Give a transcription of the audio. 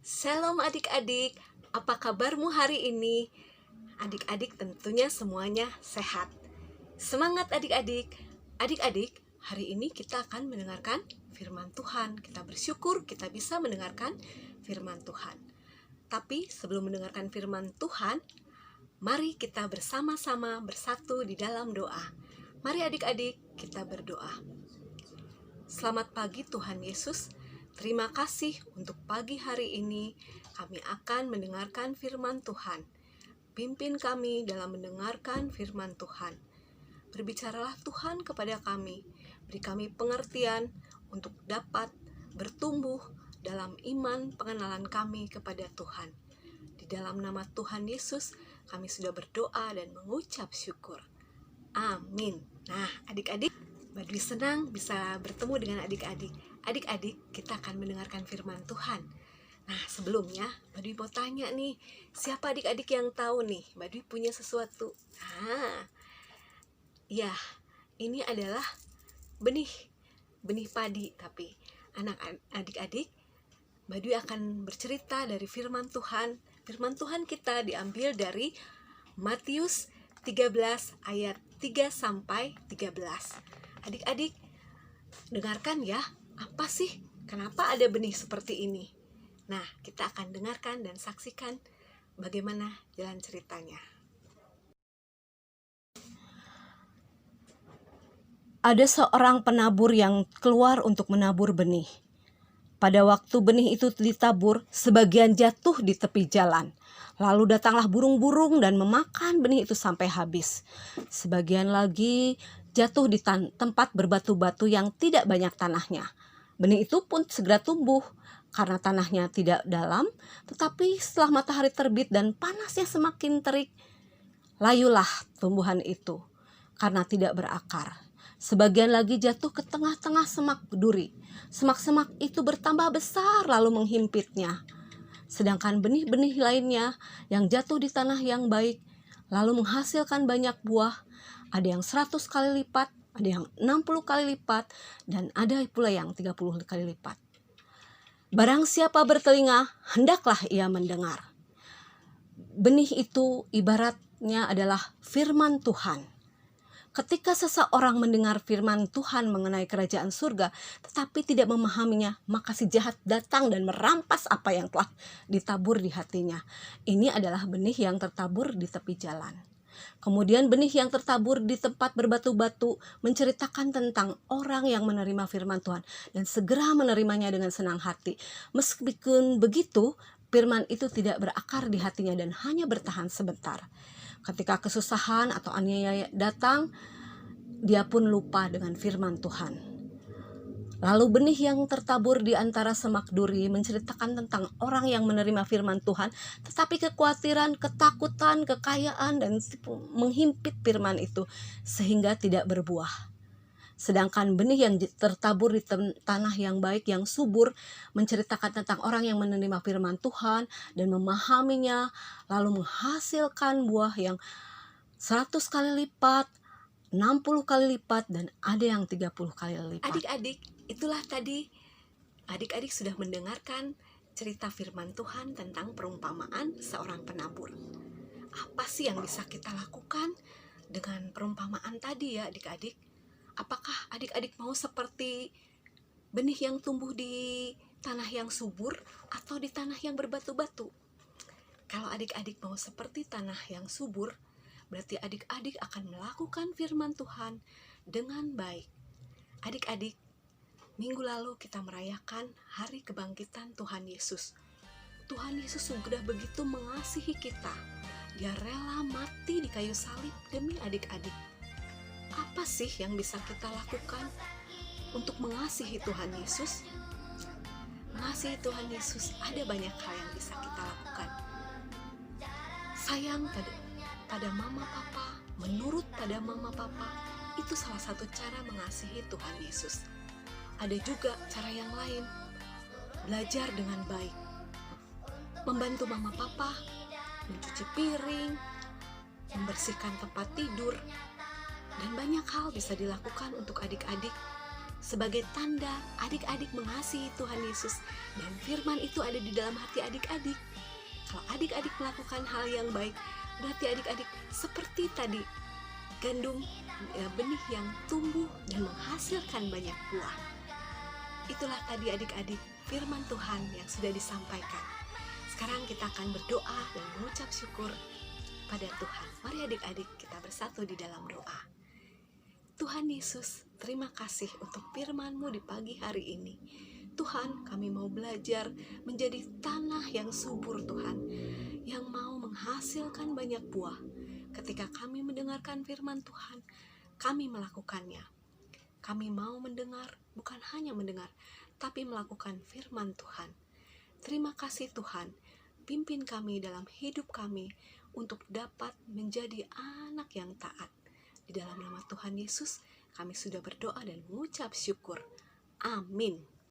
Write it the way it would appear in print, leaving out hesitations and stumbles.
Shalom adik-adik, apa kabarmu hari ini? Adik-adik tentunya semuanya sehat. Semangat adik-adik. Adik-adik, hari ini kita akan mendengarkan firman Tuhan. Kita bersyukur kita bisa mendengarkan firman Tuhan. Tapi sebelum mendengarkan firman Tuhan, mari kita bersama-sama bersatu di dalam doa. Mari adik-adik kita berdoa. Selamat pagi Tuhan Yesus. Terima kasih untuk pagi hari ini kami akan mendengarkan firman Tuhan. Pimpin kami dalam mendengarkan firman Tuhan. Berbicaralah Tuhan kepada kami. Beri kami pengertian untuk dapat bertumbuh dalam iman pengenalan kami kepada Tuhan. Di dalam nama Tuhan Yesus kami sudah berdoa dan mengucap syukur. Amin. Nah adik-adik, Badui senang bisa bertemu dengan adik-adik. Adik-adik, kita akan mendengarkan firman Tuhan. Nah, sebelumnya, Badui mau tanya nih, siapa adik-adik yang tahu nih, Badui punya sesuatu? Ya, ini adalah benih padi. Tapi, adik-adik, Badui akan bercerita dari firman Tuhan. Firman Tuhan kita diambil dari Matius 13 ayat 3-13. Adik-adik, dengarkan ya, apa sih? Kenapa ada benih seperti ini? Nah, kita akan dengarkan dan saksikan bagaimana jalan ceritanya. Ada seorang penabur yang keluar untuk menabur benih. Pada waktu benih itu ditabur, sebagian jatuh di tepi jalan. Lalu datanglah burung-burung dan memakan benih itu sampai habis. Sebagian lagi jatuh di tempat berbatu-batu yang tidak banyak tanahnya. Benih itu pun segera tumbuh karena tanahnya tidak dalam, tetapi setelah matahari terbit dan panasnya semakin terik, layulah tumbuhan itu karena tidak berakar. Sebagian lagi jatuh ke tengah-tengah semak duri. Semak-semak itu bertambah besar lalu menghimpitnya. Sedangkan benih-benih lainnya yang jatuh di tanah yang baik lalu menghasilkan banyak buah. Ada yang 100 kali lipat, ada yang 60 kali lipat, dan ada pula yang 30 kali lipat. Barang siapa bertelinga, hendaklah ia mendengar. Benih itu ibaratnya adalah firman Tuhan. Ketika seseorang mendengar firman Tuhan mengenai kerajaan surga, tetapi tidak memahaminya, maka si jahat datang dan merampas apa yang telah ditabur di hatinya. Ini adalah benih yang tertabur di tepi jalan. Kemudian benih yang tertabur di tempat berbatu-batu menceritakan tentang orang yang menerima firman Tuhan dan segera menerimanya dengan senang hati. Meskipun begitu, firman itu tidak berakar di hatinya dan hanya bertahan sebentar. Ketika kesusahan atau aniaya datang, dia pun lupa dengan firman Tuhan. Lalu benih yang tertabur di antara semak duri menceritakan tentang orang yang menerima firman Tuhan, tetapi kekhawatiran, ketakutan, kekayaan, dan menghimpit firman itu sehingga tidak berbuah. Sedangkan benih yang tertabur di tanah yang baik, yang subur, menceritakan tentang orang yang menerima firman Tuhan dan memahaminya, lalu menghasilkan buah yang 100 kali lipat, 60 kali lipat, dan ada yang 30 kali lipat. Adik-adik, itulah tadi adik-adik sudah mendengarkan cerita firman Tuhan tentang perumpamaan seorang penabur. Apa sih yang bisa kita lakukan dengan perumpamaan tadi ya adik-adik? Apakah adik-adik mau seperti benih yang tumbuh di tanah yang subur atau di tanah yang berbatu-batu? Kalau adik-adik mau seperti tanah yang subur, berarti adik-adik akan melakukan firman Tuhan dengan baik. Adik-adik, minggu lalu kita merayakan hari kebangkitan Tuhan Yesus. Tuhan Yesus sudah begitu mengasihi kita. Dia rela mati di kayu salib demi adik-adik. Apa sih yang bisa kita lakukan untuk mengasihi Tuhan Yesus? Mengasihi Tuhan Yesus ada banyak hal yang bisa kita lakukan. Sayang pada mama papa, menurut pada mama papa, itu salah satu cara mengasihi Tuhan Yesus. Ada juga cara yang lain, belajar dengan baik, membantu mama papa, mencuci piring, membersihkan tempat tidur, dan banyak hal bisa dilakukan untuk adik-adik sebagai tanda adik-adik mengasihi Tuhan Yesus dan firman itu ada di dalam hati adik-adik. Kalau adik-adik melakukan hal yang baik, berarti adik-adik seperti tadi gandum, benih yang tumbuh dan menghasilkan banyak buah. Itulah tadi adik-adik firman Tuhan yang sudah disampaikan. Sekarang kita akan berdoa dan mengucap syukur pada Tuhan. Mari adik-adik kita bersatu di dalam doa. Tuhan Yesus, terima kasih untuk firman-Mu di pagi hari ini. Tuhan, kami mau belajar menjadi tanah yang subur Tuhan, yang mau menghasilkan banyak buah. Ketika kami mendengarkan firman Tuhan, kami melakukannya. Kami mau mendengar, bukan hanya mendengar, tapi melakukan firman Tuhan. Terima kasih Tuhan, pimpin kami dalam hidup kami untuk dapat menjadi anak yang taat. Di dalam nama Tuhan Yesus, kami sudah berdoa dan mengucap syukur. Amin.